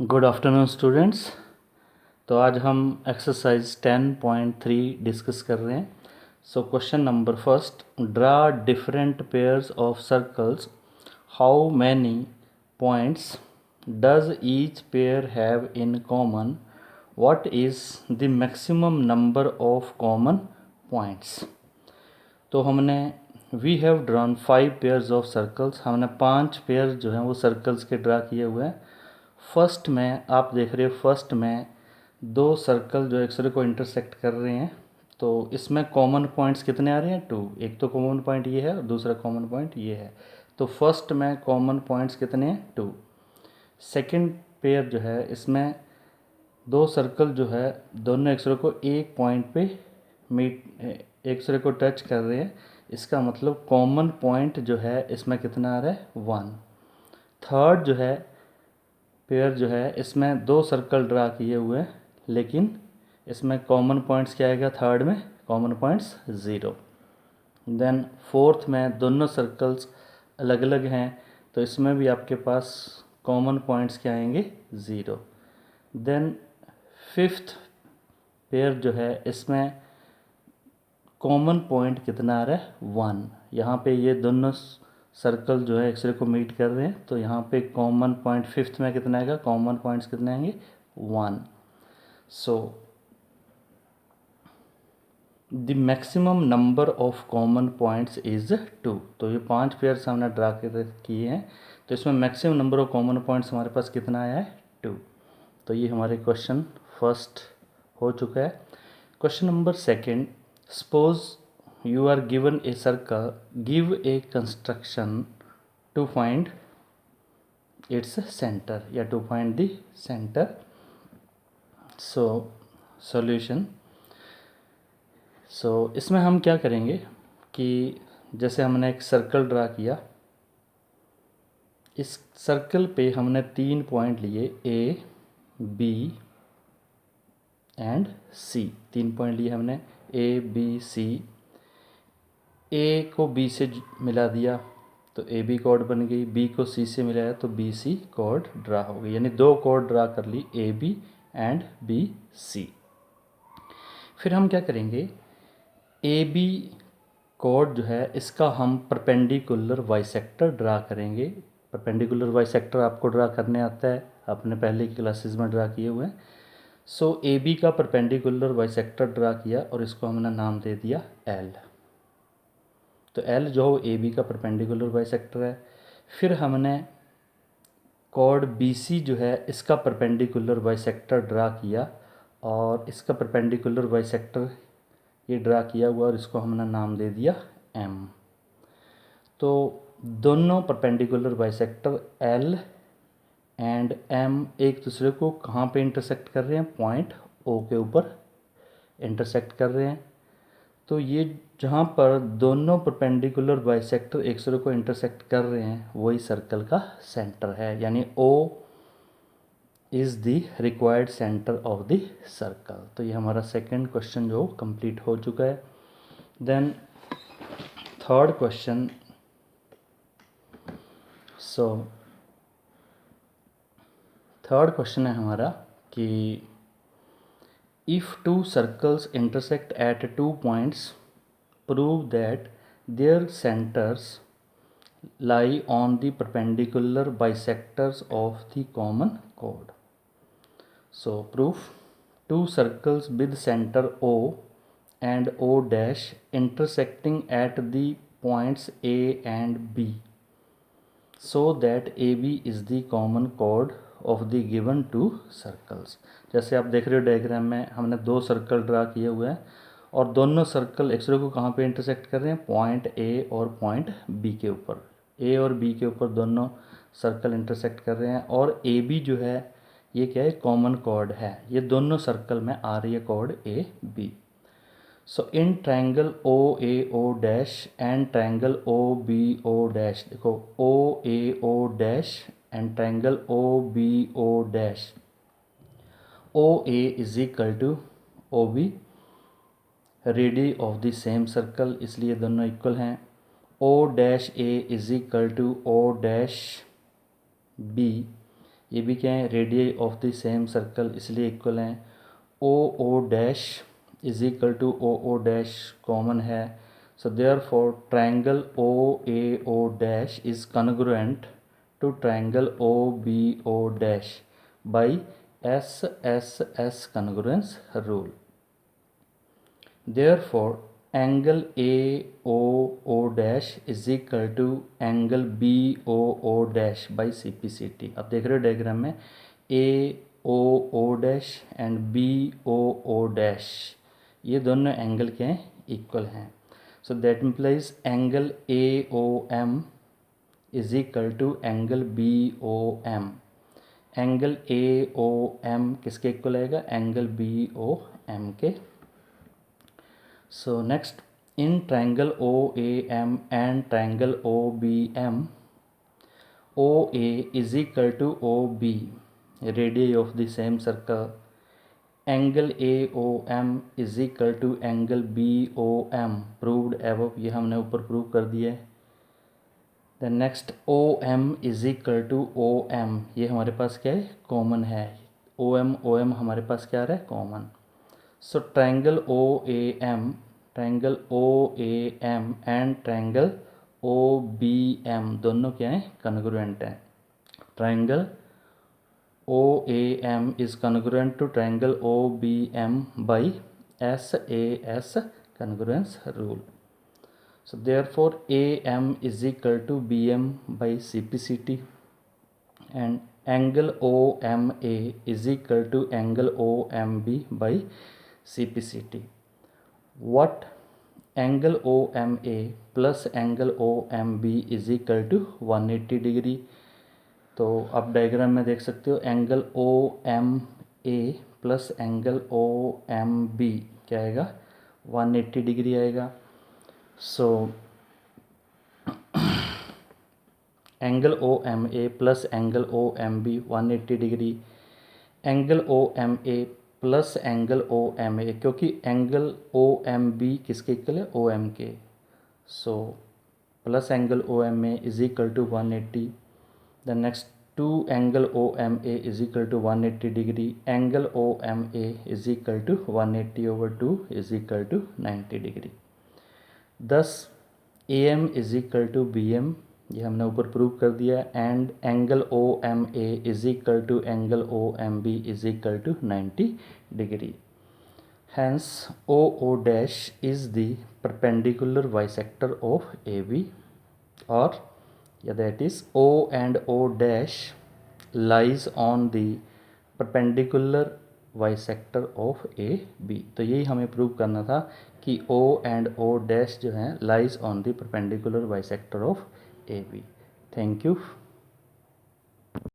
Good afternoon students. तो आज हम एक्सरसाइज 10.3 डिस्कस कर रहे हैं। So question number first, draw different pairs of circles, how many points does each pair have in common, what is the maximum number of common points. तो हमने we have drawn 5 pairs of circles, हमने 5 pair जो हैं वो circles के draw किए हुए हैं। फर्स्ट में आप देख रहे हो, फर्स्ट में दो सर्कल जो एक दूसरे को इंटरसेक्ट कर रहे हैं, तो इसमें कॉमन पॉइंट्स कितने आ रहे हैं? 2। एक तो कॉमन पॉइंट ये है और दूसरा कॉमन पॉइंट ये है। तो फर्स्ट में कॉमन पॉइंट्स कितने हैं? 2। सेकंड पेयर जो है, इसमें दो सर्कल जो है दोनों एक दूसरे को एक पॉइंट पे एक दूसरे को टच कर रहे हैं। इसका मतलब कॉमन पॉइंट जो है इसमें कितना आ रहा है? 1। थर्ड जो है पेयर जो है, इसमें दो सर्कल ड्रा किए हुए हैं, लेकिन इसमें कॉमन पॉइंट्स क्या आएगा? थर्ड में कॉमन पॉइंट्स 0। देन फोर्थ में दोनों सर्कल्स अलग अलग हैं, तो इसमें भी आपके पास कॉमन पॉइंट्स क्या आएंगे? 0। देन फिफ्थ पेयर जो है, इसमें कॉमन पॉइंट कितना आ रहा है? 1। यहाँ पे ये दोनों सर्कल जो है एक्सरे को मीट कर रहे हैं, तो यहाँ पे कॉमन पॉइंट फिफ्थ में कितना आएगा? कॉमन पॉइंट्स कितने आएंगे? 1। So the maximum number of common points is 2। तो ये 5 पेयर्स हमने ड्रा किए हैं, तो इसमें maximum number of common points हमारे पास कितना आया है? 2। तो ये हमारे क्वेश्चन फर्स्ट हो चुका है। Question number second, suppose you are given a circle, give a construction to find its center या to find the center. so solution, इसमें हम क्या करेंगे कि जैसे हमने एक सर्कल ड्रा किया, इस सर्कल पे हमने 3 पॉइंट लिए, A B and C. 3 point लिए हमने, ए बी सी। ए को बी से मिला दिया तो ए बी कॉर्ड बन गई, बी को सी से मिलाया तो बी सी कॉर्ड ड्रा हो गई, यानी 2 कॉर्ड ड्रा कर ली, A B and B C. फिर हम क्या करेंगे, ए बी कॉर्ड जो है इसका हम परपेंडिकुलर बाइसेक्टर ड्रा करेंगे। परपेंडिकुलर बाइसेक्टर आपको ड्रा करने आता है, आपने पहले की क्लासेस में ड्रा किए हुए हैं। सो ए बी का परपेंडिकुलर बाइसेक्टर ड्रा किया और इसको हमने नाम दे दिया एल। तो एल जो ए बी का परपेंडिकुलर बाइसेक्टर है। फिर हमने कॉर्ड बी सी जो है इसका परपेंडिकुलर बाइसेक्टर ड्रा किया, और इसका परपेंडिकुलर बाइसेक्टर ये ड्रा किया हुआ और इसको हमने नाम दे दिया एम। तो दोनों perpendicular bisector L and M एक दूसरे को कहाँ पे इंटरसेक्ट कर रहे हैं? पॉइंट ओ के ऊपर इंटरसेक्ट कर रहे हैं। तो ये जहाँ पर दोनों परपेंडिकुलर बाइसेक्टर एक दूसरे को इंटरसेक्ट कर रहे हैं वही सर्कल का सेंटर है, यानी O is the required centre of the circle. तो ये हमारा सेकंड क्वेश्चन जो कंप्लीट हो चुका है। Then third question, third question है हमारा कि if two circles intersect at 2 points, prove that their centers lie on the perpendicular bisectors of the common chord. So proof, two circles with center O and O dash intersecting at the points A and B, so that AB is the common chord of the given 2 circles. जैसे आप देख रहे हो diagram में, हमने 2 circle draw किए हुए हैं और दोनों सर्कल एक दूसरे को कहाँ पे इंटरसेक्ट कर रहे हैं? पॉइंट ए और पॉइंट बी के ऊपर। ए और बी के ऊपर दोनों सर्कल इंटरसेक्ट कर रहे हैं, और ए बी जो है ये क्या है? कॉमन कॉर्ड है, ये दोनों सर्कल में आ रही है chord A B. So in triangle O A O dash and triangle O B O dash, देखो O A O dash and triangle O B O dash, O A is equal to O B, radii of the same circle, इसलिए दोनों equal हैं। O dash A is equal to O dash B, ये भी क्या है, radii of the same circle, इसलिए equal हैं। O O dash is equal to O O dash common है, so therefore triangle O A O dash is congruent to triangle O B O dash by S S S congruence rule. Therefore, angle AOO dash is equal to angle BOO dash by CPCT। अब देख रहे हो diagram में AOO dash and BOO dash ये दोनों angle के equal हैं। So that implies angle AOM is equal to angle BOM। Angle AOM किसके इक्वल आएगा, एंगल BOM के। So next, in triangle OAM and triangle OBM, OA is equal to OB, radii of the same circle. Angle AOM is equal to angle BOM, proved above, ये हमने ऊपर prove कर दिया है। Then next, OM is equal to OM, ये हमारे पास क्या है, कॉमन है। OM OM हमारे पास क्या आ रहा है, common. So triangle OAM and triangle OBM दोनों क्या हैं, कॉन्ग्रुएंट हैं। Triangle OAM is congruent to triangle OBM by SAS congruence rule. So therefore AM is equal to BM by CPCT and angle OMA is equal to angle OMB by CPCT. What angle OMA plus angle OMB is equal to 180 degree. तो आप diagram में देख सकते हो angle OMA plus angle OMB क्या आएगा, 180 degree आएगा। So angle OMA plus angle OMB 180 degree, angle OMA plus angle OMA, क्योंकि एंगल OMB किसके इक्वल है, OM के। So plus angle OMA is equal to 180। The next to angle OMA is equal to 180 degree, angle OMA is equal to 180 over 2 is equal to 90 degree. Thus AM is equal to BM, ये हमने ऊपर prove कर दिया, and angle OMA is equal to angle OMB is equal to 90 degree. Hence OO dash is the perpendicular bisector of AB, or that is O and O dash lies on the perpendicular bisector of AB। तो यही हमें prove करना था कि O and O dash जो है lies on the perpendicular bisector of AB। Thank you.